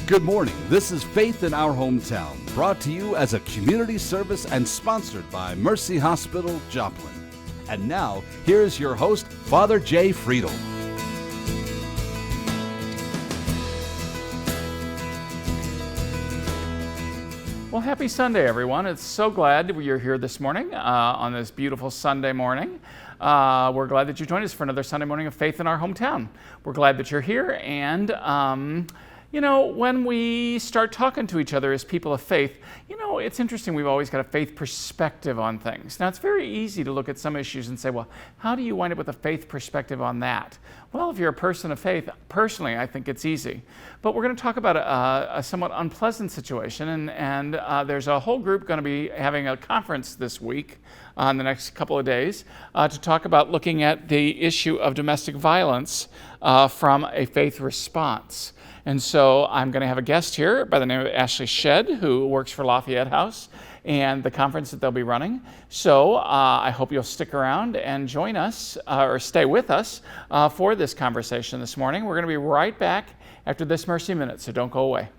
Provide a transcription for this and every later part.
Good morning. This is Faith in Our Hometown, brought to you as a community service and sponsored by Mercy Hospital, Joplin. And now, here's your host, Father Jay Friedel. Well, happy Sunday, everyone. It's so glad you're here this morning on this beautiful Sunday morning. We're glad that you joined us for another Sunday morning of Faith in Our Hometown. We're glad that you're here, and you know, when we start talking to each other as people of faith, you know, it's interesting. We've always got a faith perspective on things. Now, it's very easy to look at some issues and say, well, how do you wind up with a faith perspective on that? Well, if you're a person of faith, personally, I think it's easy. But we're going to talk about a somewhat unpleasant situation, and there's a whole group going to be having a conference this week in the next couple of days to talk about looking at the issue of domestic violence from a faith response. And so I'm going to have a guest here by the name of Ashley Shead, who works for Lafayette House and the conference that they'll be running. So I hope you'll stick around and join us or stay with us for this conversation this morning. We're going to be right back after this Mercy Minute, so don't go away.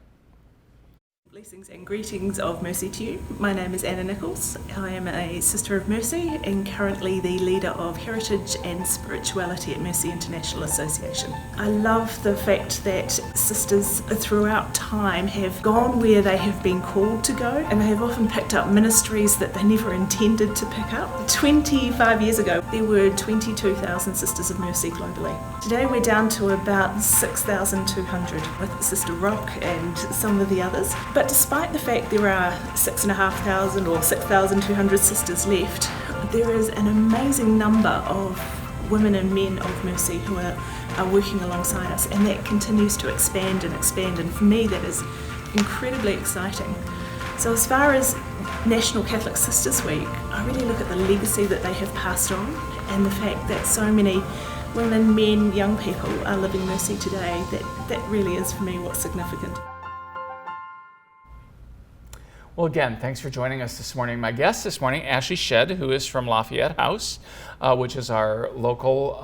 Blessings and greetings of mercy to you. My name is Anna Nichols. I am a Sister of Mercy and currently the leader of Heritage and Spirituality at Mercy International Association. I love the fact that sisters throughout time have gone where they have been called to go, and they have often picked up ministries that they never intended to pick up. 25 years ago, there were 22,000 Sisters of Mercy globally. Today we're down to about 6,200 with Sister Rock and some of the others. But despite the fact there are 6,500 or 6,200 sisters left, there is an amazing number of women and men of mercy who are working alongside us, and that continues to expand, and for me that is incredibly exciting. So as far as National Catholic Sisters Week, I really look at the legacy that they have passed on and the fact that so many women, men, young people are living mercy today. That really is for me what's significant. Well, again, thanks for joining us this morning. My guest this morning, Ashley Shead, who is from Lafayette House, which is our local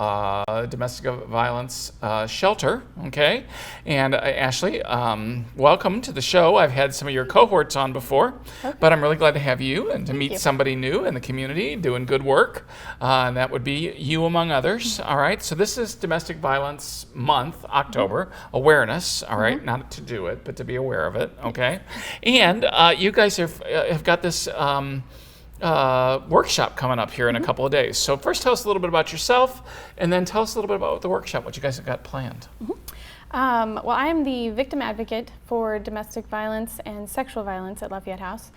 domestic violence shelter, okay? And Ashley, welcome to the show. I've had some of your cohorts on before, but I'm really glad to have you and to meet somebody new in the community doing good work, and that would be you among others, all right? So this is Domestic Violence Month, October, awareness, all right? Not to do it, but to be aware of it, okay? And you guys have got this workshop coming up here in a couple of days. So first tell us a little bit about yourself, and then tell us a little bit about the workshop, what you guys have got planned. Well, I am the victim advocate for domestic violence and sexual violence at Lafayette House.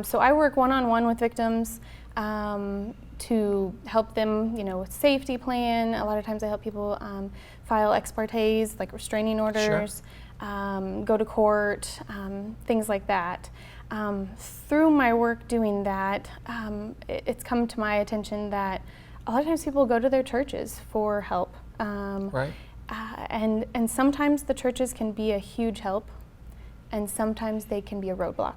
So I work one-on-one with victims to help them, you know, with safety plan. A lot of times I help people file ex partes, like restraining orders, go to court, things like that. Through my work doing that, it's come to my attention that a lot of times people go to their churches for help. Right. And sometimes the churches can be a huge help, and sometimes they can be a roadblock.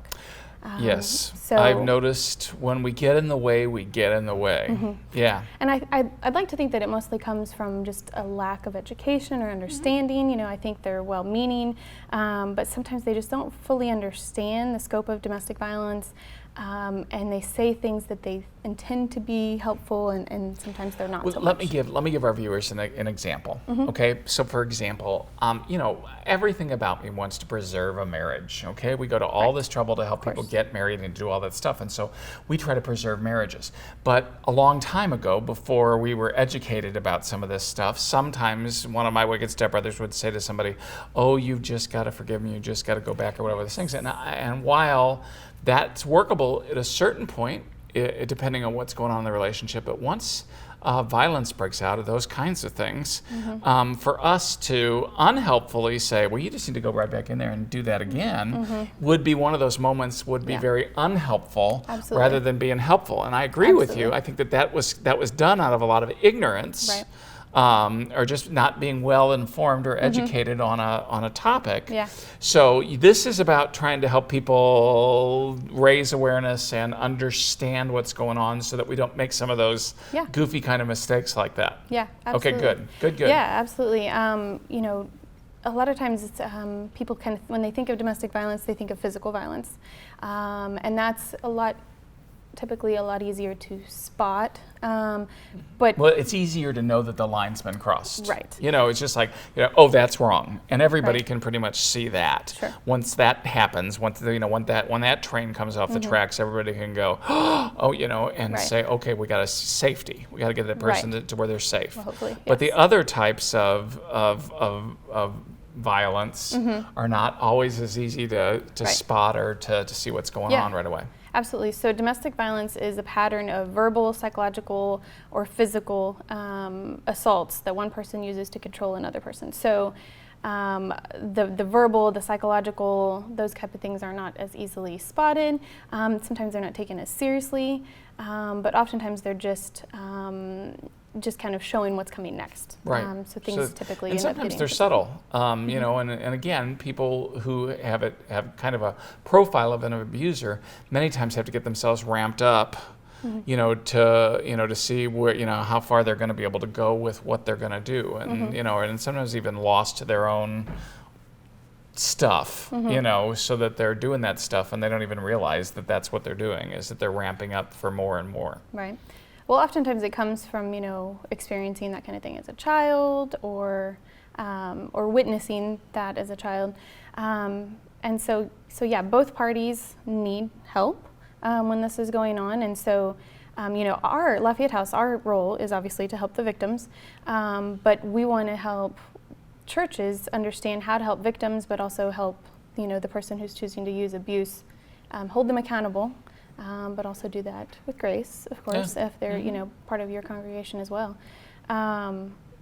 Yes, so I've noticed when we get in the way, we get in the way. Yeah. And I'd like to think that it mostly comes from just a lack of education or understanding. You know, I think they're well-meaning, but sometimes they just don't fully understand the scope of domestic violence, and they say things that they intend to be helpful, and sometimes they're not. Well, so let me give our viewers an example. Okay, so for example, you know, everything about me wants to preserve a marriage. Okay, we go to all this trouble to help people get married and do all that stuff, and so we try to preserve marriages. But a long time ago, before we were educated about some of this stuff, sometimes one of my wicked stepbrothers would say to somebody, "Oh, you've just got to forgive me. You just got to go back," or whatever the things. And while that's workable at a certain point, depending on what's going on in the relationship, but once violence breaks out of those kinds of things, for us to unhelpfully say, well, you just need to go right back in there and do that again, would be one of those moments, would be very unhelpful rather than being helpful. And I agree with you. I think that was done out of a lot of ignorance. Right. Or just not being well informed or educated on a topic. Yeah. So this is about trying to help people raise awareness and understand what's going on, so that we don't make some of those goofy kind of mistakes like that. Yeah, absolutely. Okay, good. Yeah, absolutely. You know, a lot of times it's, people kind of, when they think of domestic violence, they think of physical violence. And that's typically a lot easier to spot. But well, it's easier to know that the line's been crossed. Right. It's just like, oh, that's wrong, and everybody Right. can pretty much see that. Sure. Once that happens, when that train comes off the tracks, everybody can go, oh, and Right. say, okay, we got safety. We got to get that person Right. to where they're safe. Well, hopefully, But the yes. other types of violence are not always as easy to Right. spot or to see what's going Yeah. on right away. Absolutely. So domestic violence is a pattern of verbal, psychological, or physical assaults that one person uses to control another person. So the verbal, the psychological, those type of things are not as easily spotted. Sometimes they're not taken as seriously, but oftentimes they're just kind of showing what's coming next. Right. So things typically and end up sometimes getting they're subtle. And again, people who have kind of a profile of an abuser many times have to get themselves ramped up, to see where how far they're going to be able to go with what they're going to do, and and sometimes even lost to their own stuff, so that they're doing that stuff and they don't even realize that that's what they're doing, is that they're ramping up for more and more. Right. Well, oftentimes it comes from, experiencing that kind of thing as a child, or witnessing that as a child. And so yeah, both parties need help when this is going on. And so, our Lafayette House, our role is obviously to help the victims, but we want to help churches understand how to help victims, but also help, the person who's choosing to use abuse, hold them accountable. But also do that with grace, of course, if they're, part of your congregation as well.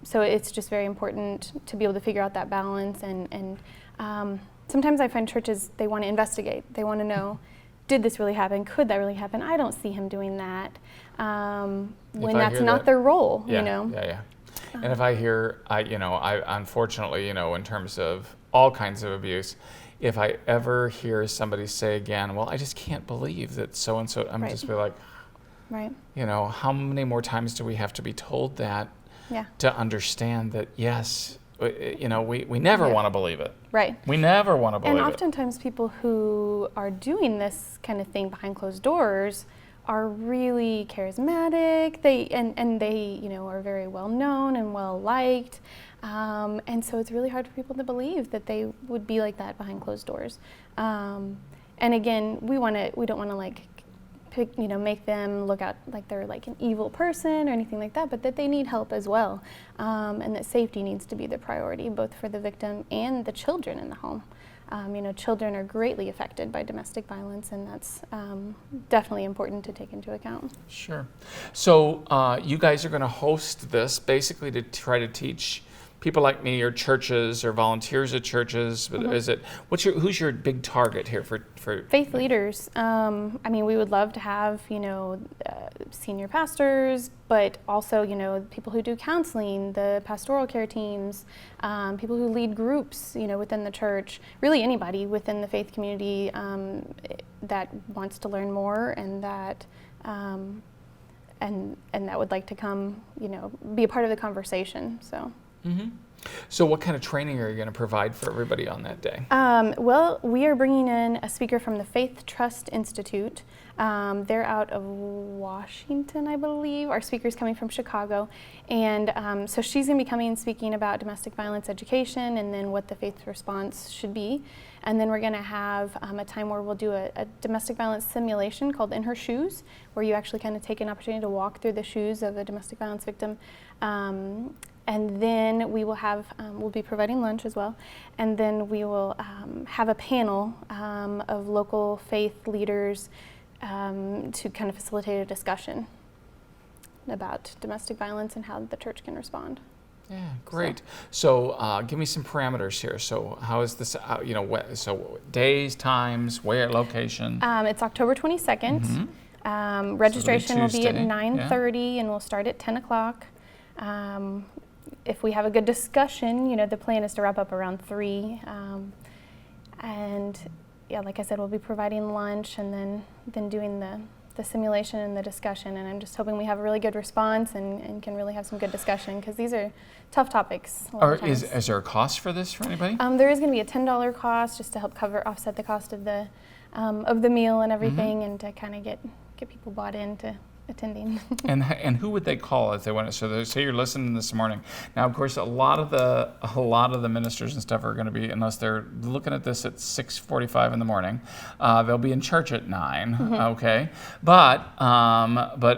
So it's just very important to be able to figure out that balance. And sometimes I find churches, they want to investigate. They want to know, did this really happen? Could that really happen? I don't see him doing that. When that's not their role, Yeah. And if I hear, I unfortunately, in terms of all kinds of abuse, if I ever hear somebody say again, well, I just can't believe that so-and-so, I'm just be like, right. How many more times do we have to be told that to understand that, yes, we never want to believe it. Right. We never want to believe it. And oftentimes people who are doing this kind of thing behind closed doors are really charismatic. They are very well known and well liked. And so it's really hard for people to believe that they would be like that behind closed doors. And again, we don't want to make them look out like they're like an evil person or anything like that, but that they need help as well. And that safety needs to be the priority, both for the victim and the children in the home. Children are greatly affected by domestic violence, and that's definitely important to take into account. Sure. So you guys are going to host this basically to try to teach people like me, or churches, or volunteers at churches. But who's your big target here for faith leaders? We would love to have senior pastors, but also people who do counseling, the pastoral care teams, people who lead groups within the church. Really anybody within the faith community that wants to learn more, and that and that would like to come be a part of the conversation. So. Mm-hmm. So what kind of training are you going to provide for everybody on that day? Well, we are bringing in a speaker from the Faith Trust Institute. They're out of Washington, I believe. Our speaker's coming from Chicago. And so she's going to be coming and speaking about domestic violence education and then what the faith response should be. And then we're going to have a time where we'll do a domestic violence simulation called In Her Shoes, where you actually kind of take an opportunity to walk through the shoes of a domestic violence victim. And then we will have, we'll be providing lunch as well, and then we will have a panel of local faith leaders to kind of facilitate a discussion about domestic violence and how the church can respond. Yeah, great. So give me some parameters here. So how is this, so days, times, where, location? It's October 22nd. Mm-hmm. Registration will be at Tuesday. 9:30 and we'll start at 10 o'clock. If we have a good discussion, the plan is to wrap up around 3. And yeah, like I said, we'll be providing lunch and then doing the simulation and the discussion, and I'm just hoping we have a really good response and can really have some good discussion, because these are tough topics a lot of times. Is there a cost for this for anybody? There is going to be a $10 cost just to help offset the cost of the meal and everything, and to kind of get people bought into attending. And who would they call if they want to? So say you're listening this morning. Now, of course, a lot of the ministers and stuff are going to be, unless they're looking at this at 6:45 in the morning, they'll be in church at 9. Okay, but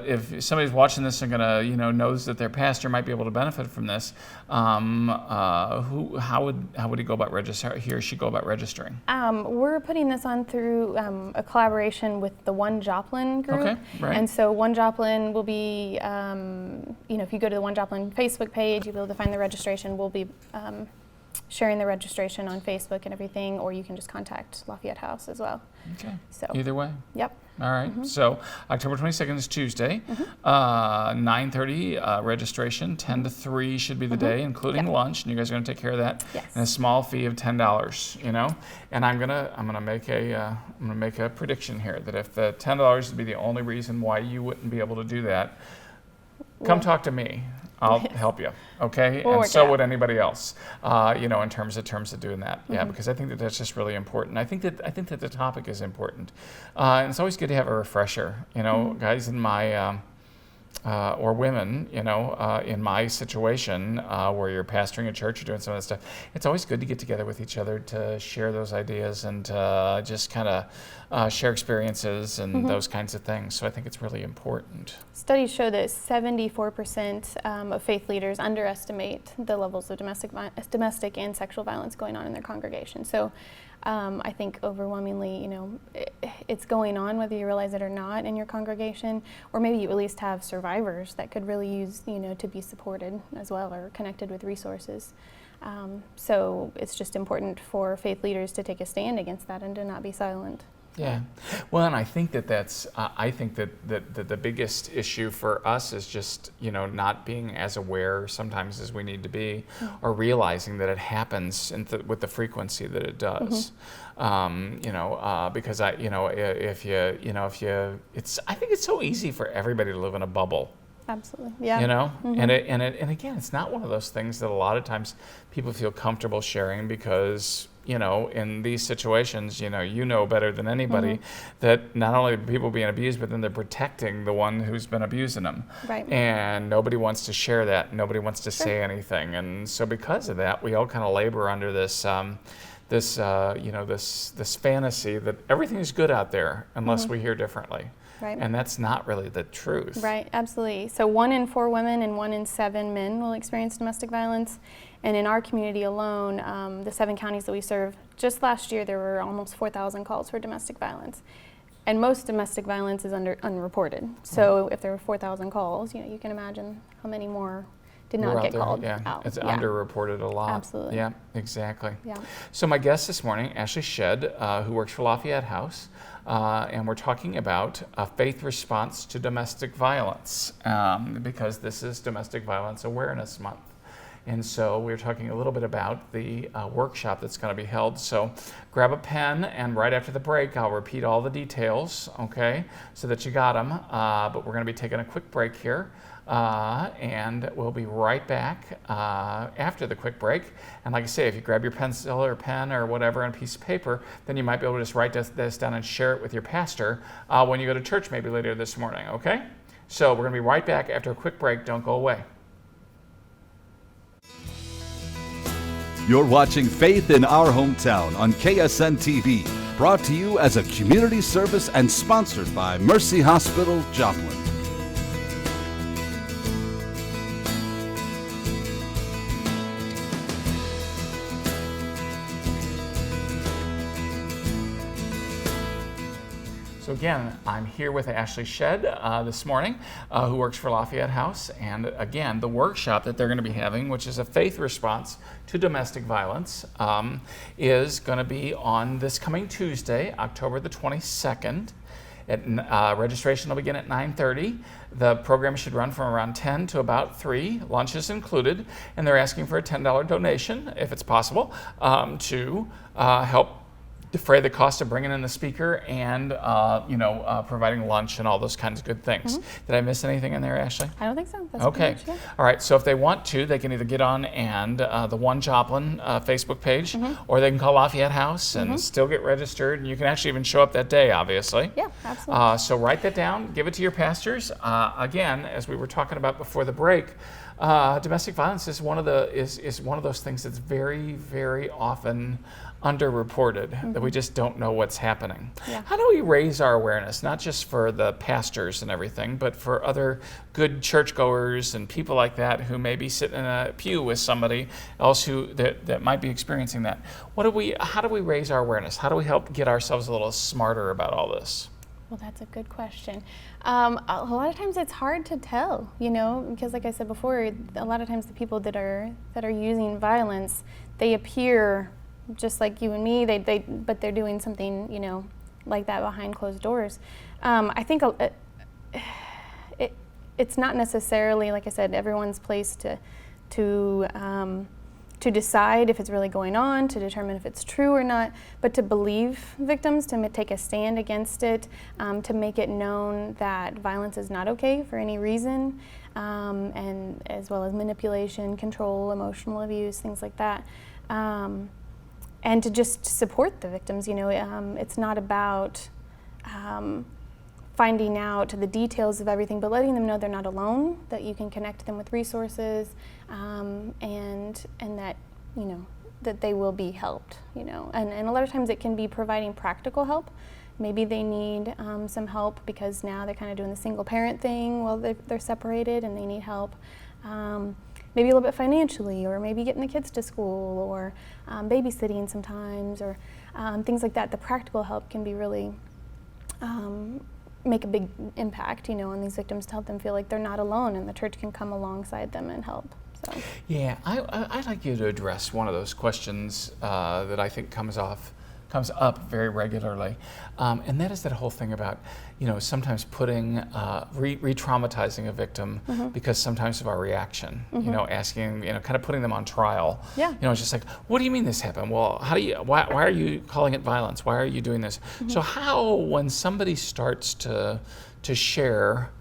if somebody's watching this and gonna knows that their pastor might be able to benefit from this, how would he go about registering? He or she go about registering? We're putting this on through a collaboration with the One Joplin group. Okay, right. And so One Joplin will be, if you go to the One Joplin Facebook page, you'll be able to find the registration. We'll be sharing the registration on Facebook and everything, or you can just contact Lafayette House as well. Okay. So either way. Yep. All right. So October 22nd is Tuesday. 9:30 registration. 10 to 3 should be the day, including lunch. And you guys are going to take care of that. Yes. And a small fee of $10. And I'm gonna make a prediction here that if the $10 would be the only reason why you wouldn't be able to do that, come talk to me. I'll help you, okay? We'll and work so it out. would anybody else, in terms of doing that. Yeah, because I think that that's just really important. I think that the topic is important, and it's always good to have a refresher. Guys in my or women, in my situation where you're pastoring a church or doing some of that stuff, it's always good to get together with each other to share those ideas and just kind of share experiences and those kinds of things. So I think it's really important. Studies show that 74% of faith leaders underestimate the levels of domestic and sexual violence going on in their congregation. So I think overwhelmingly, it's going on whether you realize it or not in your congregation, or maybe you at least have survivors that could really use, to be supported as well, or connected with resources. So it's just important for faith leaders to take a stand against that and to not be silent. Yeah, well, and I think that the biggest issue for us is just not being as aware sometimes as we need to be, or realizing that it happens with the frequency that it does. Because I think it's so easy for everybody to live in a bubble. Absolutely, yeah. And again, it's not one of those things that a lot of times people feel comfortable sharing because in these situations, better than anybody that not only are people being abused, but then they're protecting the one who's been abusing them. Right. And nobody wants to share that. Nobody wants to say anything. And so because of that, we all kind of labor under this fantasy that everything is good out there unless we hear differently. Right. And that's not really the truth. Right, absolutely. So 1 in 4 women and 1 in 7 men will experience domestic violence. And in our community alone, the 7 counties that we serve, just last year there were almost 4,000 calls for domestic violence. And most domestic violence is unreported. So if there were 4,000 calls, you can imagine how many more did not get called out. It's underreported a lot. Absolutely. Yeah, exactly. Yeah. So my guest this morning, Ashley Shead, who works for Lafayette House, and we're talking about a faith response to domestic violence, because this is Domestic Violence Awareness Month. And so we're talking a little bit about the workshop that's going to be held. So grab a pen, and right after the break, I'll repeat all the details, okay, so that you got them. But we're going to be taking a quick break here, and we'll be right back after the quick break. And like I say, if you grab your pencil or pen or whatever and a piece of paper, then you might be able to just write this down and share it with your pastor when you go to church maybe later this morning, okay? So we're going to be right back after a quick break. Don't go away. You're watching Faith in Our Hometown on KSN TV, brought to you as a community service and sponsored by Mercy Hospital, Joplin. So again, I'm here with Ashley Shead this morning, who works for Lafayette House. And again, the workshop that they're going to be having, which is a faith response to domestic violence, is going to be on this coming Tuesday, October the 22nd. Registration will begin at 9:30. The program should run from around 10 to about 3. Lunch is included, and they're asking for a $10 donation, if it's possible, to help defray the cost of bringing in the speaker and providing lunch and all those kinds of good things. Did I miss anything in there, Ashley? I don't think so. That's Okay. pretty much it. All right. So if they want to, they can either get on and the One Joplin Facebook page, or they can call Lafayette House and still get registered. And you can actually even show up that day, obviously. Yeah, absolutely. So write that down. Give it to your pastors. Again, as we were talking about before the break, domestic violence is one of those things that's very, very often underreported, that we just don't know what's happening. Yeah. How do we raise our awareness, not just for the pastors and everything, but for other good churchgoers and people like that who may be sitting in a pew with somebody else that might be experiencing that? How do we raise our awareness? How do we help get ourselves a little smarter about all this? Well, that's a good question. A lot of times it's hard to tell, because like I said before, a lot of times the people that are using violence, they appear just like you and me, but they're doing something, like that behind closed doors. I think it's not necessarily, like I said, everyone's place to decide if it's really going on, to determine if it's true or not, but to believe victims, to take a stand against it, to make it known that violence is not okay for any reason, and as well as manipulation, control, emotional abuse, things like that. And to just support the victims, it's not about finding out the details of everything, but letting them know they're not alone, that you can connect them with resources, and that, that they will be helped, And a lot of times it can be providing practical help. Maybe they need some help because now they're kind of doing the single parent thing while they're separated and they need help. Maybe a little bit financially, or maybe getting the kids to school, or babysitting sometimes, or things like that. The practical help can be really make a big impact, on these victims, to help them feel like they're not alone, and the church can come alongside them and help. So. Yeah, I'd like you to address one of those questions that I think comes up very regularly, and that is that whole thing about, sometimes putting, re-traumatizing a victim because sometimes of our reaction, asking, kind of putting them on trial. Yeah. It's just like, what do you mean this happened? Well, why are you calling it violence? Why are you doing this? So how, when somebody starts to share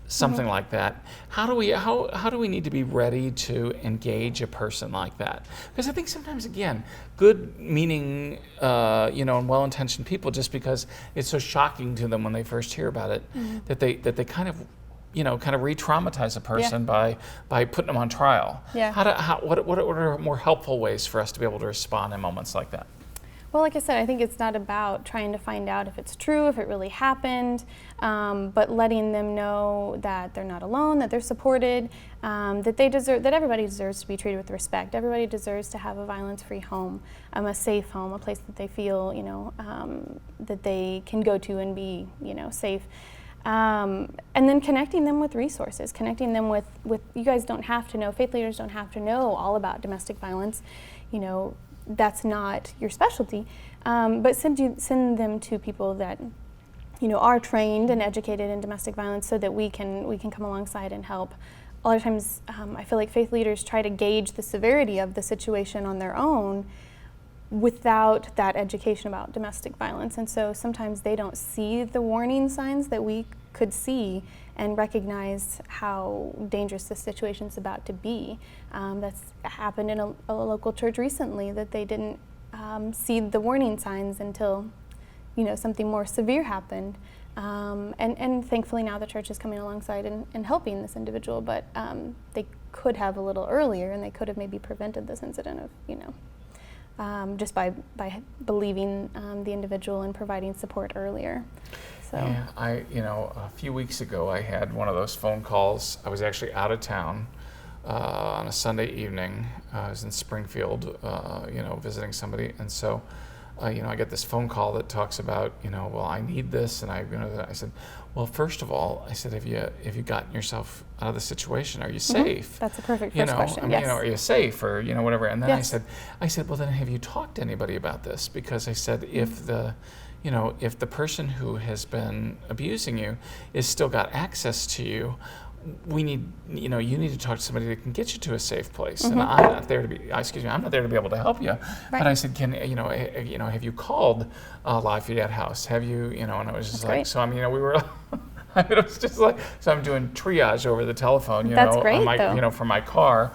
something like that, how do we need to be ready to engage a person like that? Because I think sometimes, again, good meaning and well-intentioned people, just because it's so shocking to them when they first hear about it, that they kind of re-traumatize a person by putting them on trial. Yeah. What are more helpful ways for us to be able to respond in moments like that? Well, like I said, I think it's not about trying to find out if it's true, if it really happened, but letting them know that they're not alone, that they're supported, that everybody deserves to be treated with respect. Everybody deserves to have a violence-free home, a safe home, a place that they feel, that they can go to and be, safe. And then connecting them with resources, connecting them with you guys don't have to know, faith leaders don't have to know all about domestic violence, that's not your specialty, but send them to people that are trained and educated in domestic violence, so that we can come alongside and help. A lot of times, I feel like faith leaders try to gauge the severity of the situation on their own without that education about domestic violence, and so sometimes they don't see the warning signs that we could see and recognize how dangerous the situation's about to be. That's happened in a local church recently, that they didn't see the warning signs until something more severe happened. And thankfully now the church is coming alongside and helping this individual, but they could have a little earlier, and they could have maybe prevented this incident of, just by believing the individual and providing support earlier. So. Yeah, a few weeks ago I had one of those phone calls. I was actually out of town on a Sunday evening. I was in Springfield, visiting somebody, and so, I get this phone call that talks about, well, I need this, and I said, well, first of all, I said, have you gotten yourself out of the situation? Are you safe? That's a perfect first question. Yes. Are you safe, or whatever? And then yes. I said, well, then have you talked to anybody about this? Because I said, if the person who has been abusing you is still got access to you, we need, you need to talk to somebody that can get you to a safe place. And I'm not there to be, I'm not there to be able to help you. Right. But I said, have you called Lafayette House? Have you, and I was just That's great. so we were, it was just like, so I'm doing triage over the telephone, That's great, on my, though. from my car,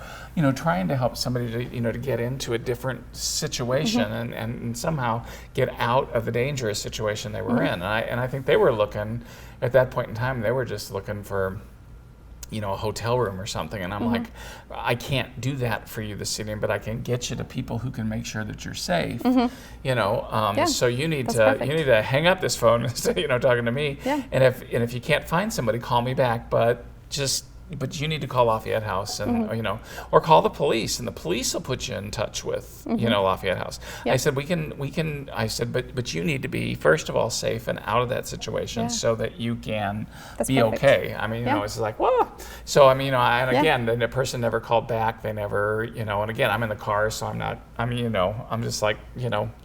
trying to help somebody to, to get into a different situation and somehow get out of the dangerous situation they were in. And I think they were looking, at that point in time, they were just looking for, a hotel room or something. And I'm like, I can't do that for you this evening, but I can get you to people who can make sure that you're safe. So you need to hang up this phone instead of, talking to me. Yeah. And if you can't find somebody, call me back, but you need to call Lafayette House and or call the police, and the police will put you in touch with Lafayette House. Yep. I said we can. I said but you need to be first of all safe and out of that situation so that you can be perfect. Okay. It's like whoa. So again, the person never called back. They never and again I'm in the car, so I'm not. I'm just like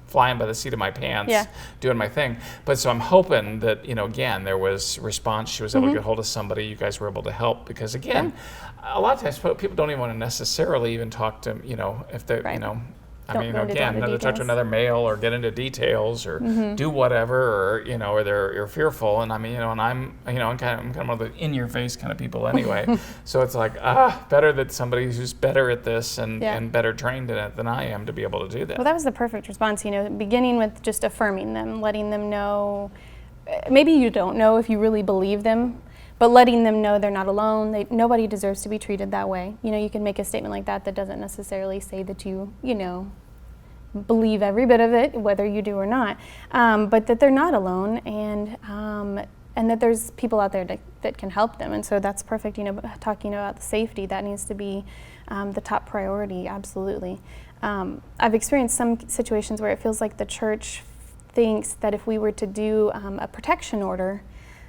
flying by the seat of my pants, doing my thing. But so I'm hoping that, again, there was response. She was able to get hold of somebody. You guys were able to help because, again, a lot of times people don't even want to necessarily even talk to, if they're, again, to talk to another male or get into details or do whatever or, or they're fearful. And I'm kind of one of the in-your-face kind of people anyway. So it's like, better that somebody who's better at this and better trained in it than I am to be able to do that. Well, that was the perfect response, beginning with just affirming them, letting them know, maybe you don't know if you really believe them, but letting them know they're not alone. Nobody deserves to be treated that way. You can make a statement like that doesn't necessarily say that you believe every bit of it, whether you do or not, but that they're not alone and that there's people out there that can help them. And so that's perfect, talking about the safety, that needs to be the top priority, absolutely. I've experienced some situations where it feels like the church thinks that if we were to do a protection order,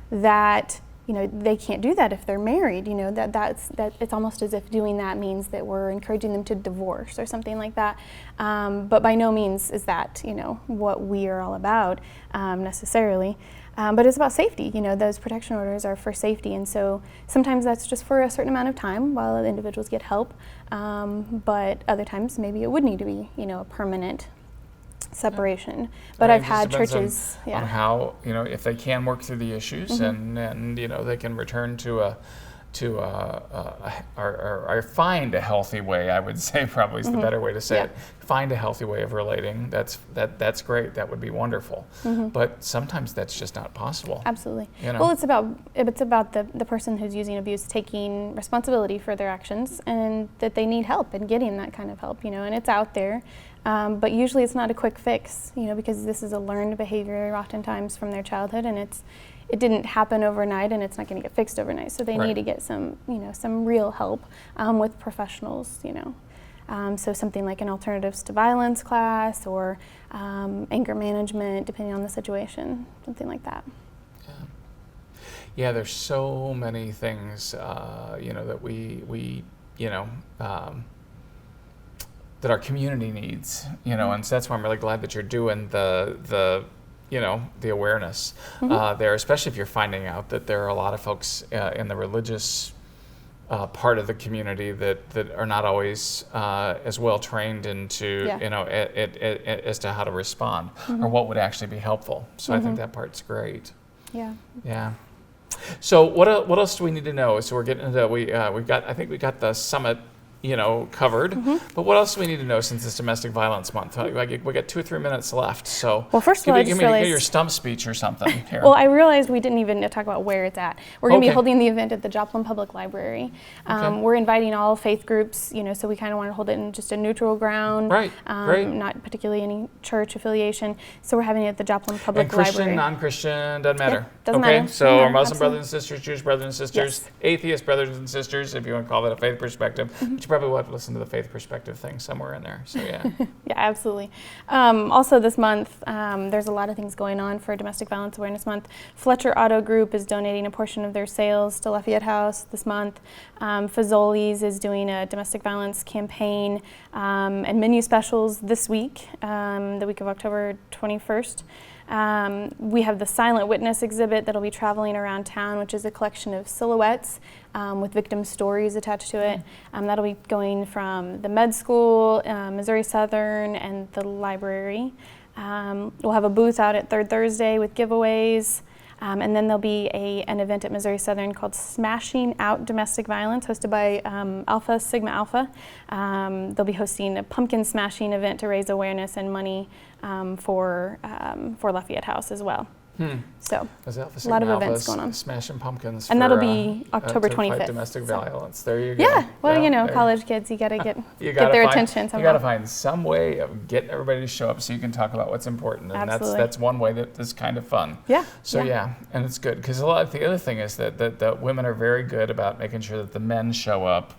that they can't do that if they're married. That it's almost as if doing that means that we're encouraging them to divorce or something like that. But by no means is that what we are all about necessarily. But it's about safety. Those protection orders are for safety, and so sometimes that's just for a certain amount of time while the individuals get help. But other times maybe it would need to be a permanent separation. But I've had churches on how if they can work through the issues and they can return to or find a healthy way, I would say probably is the better way to say it. Find a healthy way of relating. That's great. That would be wonderful. But sometimes that's just not possible. Absolutely. Well, it's about the person who's using abuse taking responsibility for their actions and that they need help and getting that kind of help. And it's out there. But usually it's not a quick fix, because this is a learned behavior oftentimes from their childhood, and it didn't happen overnight, and it's not going to get fixed overnight. So they need to get some real help with professionals, So something like an alternatives to violence class or anger management, depending on the situation, something like that. Yeah, there's so many things, that we that our community needs, and so that's why I'm really glad that you're doing the awareness there, especially if you're finding out that there are a lot of folks in the religious part of the community that are not always as well trained into as to how to respond or what would actually be helpful. So I think that part's great. Yeah. So what else do we need to know? So we're getting into we got the summit covered. But what else do we need to know since it's Domestic Violence Month? We got 2 or 3 minutes left. So well, first of all, give me your stump speech or something here. Well, I realized we didn't even talk about where it's at. We're going to be holding the event at the Joplin Public Library. We're inviting all faith groups, so we kind of want to hold it in just a neutral ground. Right. Great. Not particularly any church affiliation. So we're having it at the Joplin Public Library. And Christian, non-Christian, doesn't matter. Doesn't matter. So our Muslim brothers and sisters, Jewish brothers and sisters, atheist brothers and sisters, if you want to call that a faith perspective. But you probably will have to listen to the faith perspective thing somewhere in there. So yeah. Yeah, absolutely. Also this month, there's a lot of things going on for Domestic Violence Awareness Month. Fletcher Auto Group is donating a portion of their sales to Lafayette House this month. Fazoli's is doing a domestic violence campaign and menu specials this week, the week of October 21st. We have the Silent Witness exhibit that'll be traveling around town, which is a collection of silhouettes with victim stories attached to it. That'll be going from the med school, Missouri Southern, and the library. We'll have a booth out at Third Thursday with giveaways. And then there'll be an event at Missouri Southern called Smashing Out Domestic Violence, hosted by Alpha Sigma Alpha. They'll be hosting a pumpkin smashing event to raise awareness and money for Lafayette House as well. So a lot of events going on. Smashing pumpkins. And that'll be October 25th. Fight domestic violence. There you go. Yeah, well, college kids, you got to get their attention somehow. You got to find some way of getting everybody to show up so you can talk about what's important. And that's one way that is kind of fun. Yeah. So and it's good because the other thing is that women are very good about making sure that the men show up,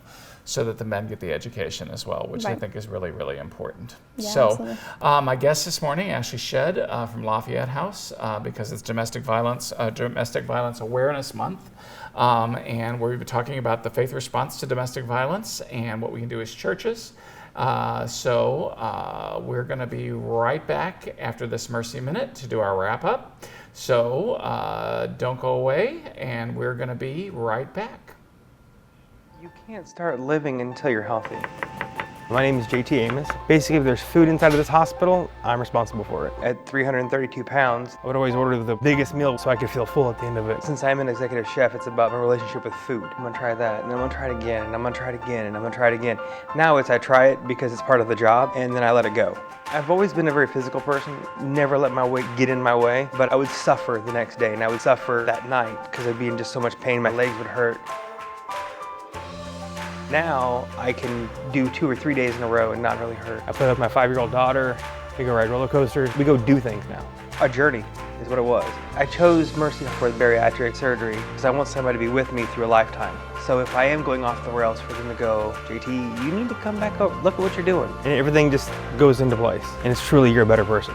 so that the men get the education as well, which I think is really, really important. Yeah, so my guest this morning, Ashley Shead from Lafayette House, because it's Domestic Violence Awareness Month. And we're talking about the faith response to domestic violence and what we can do as churches. So we're going to be right back after this Mercy Minute to do our wrap up. So don't go away, and we're going to be right back. You can't start living until you're healthy. My name is JT Amos. Basically, if there's food inside of this hospital, I'm responsible for it. At 332 pounds, I would always order the biggest meal so I could feel full at the end of it. Since I'm an executive chef, it's about my relationship with food. I'm gonna try that, and then I'm gonna try it again, and I'm gonna try it again, and I'm gonna try it again. Now I try it because it's part of the job, and then I let it go. I've always been a very physical person, never let my weight get in my way, but I would suffer the next day, and I would suffer that night because I'd be in just so much pain, my legs would hurt. Now I can do 2 or 3 days in a row and not really hurt. I play with my 5-year-old daughter, we go ride roller coasters, we go do things now. A journey is what it was. I chose Mercy for the bariatric surgery because I want somebody to be with me through a lifetime. So if I am going off the rails, for them to go, JT, you need to come back up, look at what you're doing. And everything just goes into place, and it's truly you're a better person.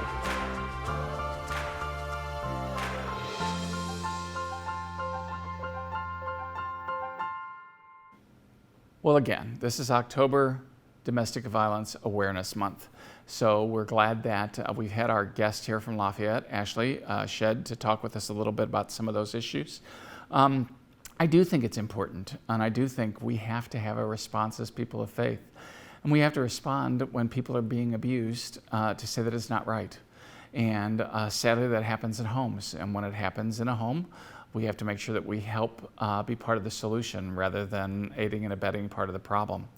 Well, again, this is October Domestic Violence Awareness Month. So we're glad that we've had our guest here from Lafayette, Ashley Shead, to talk with us a little bit about some of those issues. I do think it's important, and I do think we have to have a response as people of faith. And we have to respond when people are being abused to say that it's not right. And sadly, that happens in homes. And when it happens in a home, we have to make sure that we help be part of the solution rather than aiding and abetting part of the problem.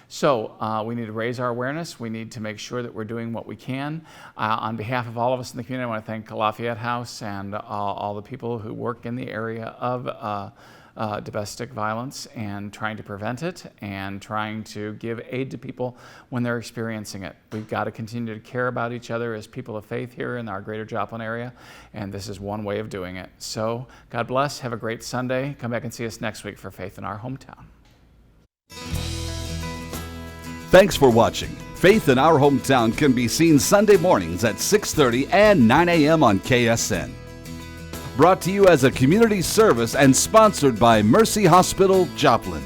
So we need to raise our awareness. We need to make sure that we're doing what we can. On behalf of all of us in the community, I want to thank Lafayette House and all the people who work in the area of domestic violence and trying to prevent it and trying to give aid to people when they're experiencing it. We've got to continue to care about each other as people of faith here in our greater Joplin area, and this is one way of doing it. So God bless. Have a great Sunday. Come back and see us next week for Faith in Our Hometown. Thanks for watching. Faith in Our Hometown can be seen Sunday mornings at 6:30 and 9 a.m. on KSN. Brought to you as a community service and sponsored by Mercy Hospital, Joplin.